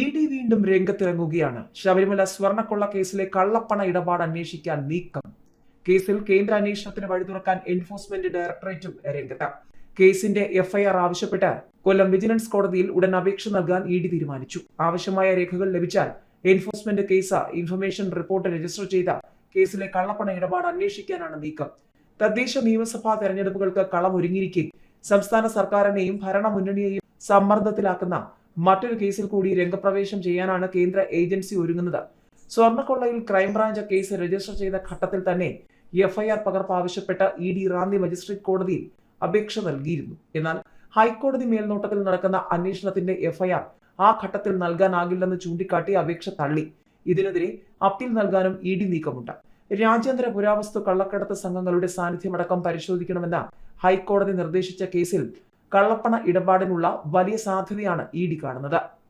E D വീണ്ടും രംഗത്തിറങ്ങുകയാണ്. ശബരിമല സ്വർണ്ണക്കൊള്ള കേസിലെ കള്ളപ്പണ ഇടപാട് അന്വേഷിക്കാൻ നീക്കം. കേസിൽ കേന്ദ്ര അന്വേഷണത്തിന് വഴി തുറക്കാൻ എൻഫോഴ്സ്മെന്റ് ഡയറക്ടറേറ്റും രംഗത്ത്. കേസിന്റെ എഫ്ഐആർ ആവശ്യപ്പെട്ട് കൊല്ലം വിജിലൻസ് കോടതിയിൽ ഉടൻ അപേക്ഷ നൽകാൻ ഇ ഡി തീരുമാനിച്ചു. ആവശ്യമായ രേഖകൾ ലഭിച്ചാൽ enforcement case information report register ചെയ്ത കേസിലെ കള്ളപ്പണ ഇടപാട് അന്വേഷിക്കാനാണ് നീക്കം. തദ്ദേശ നിയമസഭാ തെരഞ്ഞെടുപ്പുകൾക്ക് കളമൊരുങ്ങിയിരിക്കെ സംസ്ഥാന സർക്കാരിനെയും ഭരണമുന്നണിയെയും സമ്മർദ്ദത്തിലാക്കുന്ന മറ്റൊരു കേസിൽ കൂടി രംഗപ്രവേശം ചെയ്യാനാണ് കേന്ദ്ര ഏജൻസി ഒരുങ്ങുന്നത്. സ്വർണ്ണക്കൊള്ളയിൽ ക്രൈംബ്രാഞ്ച് കേസ് രജിസ്റ്റർ ചെയ്ത ഘട്ടത്തിൽ തന്നെ എഫ്ഐആർ പകർപ്പ് ആവശ്യപ്പെട്ട ഇ ഡി റാന്നി മജിസ്ട്രേറ്റ് കോടതിയിൽ അപേക്ഷ നൽകിയിരുന്നു. എന്നാൽ ഹൈക്കോടതി മേൽനോട്ടത്തിൽ നടക്കുന്ന അന്വേഷണത്തിന്റെ എഫ്ഐആർ ആ ഘട്ടത്തിൽ നൽകാനാകില്ലെന്ന് ചൂണ്ടിക്കാട്ടി അപേക്ഷ തള്ളി. ഇതിനെതിരെ അപ്പീൽ നൽകാനും ഇ ഡി നീക്കമുണ്ട്. രാജ്യാന്തര പുരാവസ്തു കള്ളക്കടത്ത് സംഘങ്ങളുടെ സാന്നിധ്യമടക്കം പരിശോധിക്കണമെന്ന ഹൈക്കോടതി നിർദ്ദേശിച്ച കേസിൽ കള്ളപ്പണ ഇടപാടിനുള്ള വലിയ സാധ്യതയാണ് ഇ ഡി കാണുന്നത്.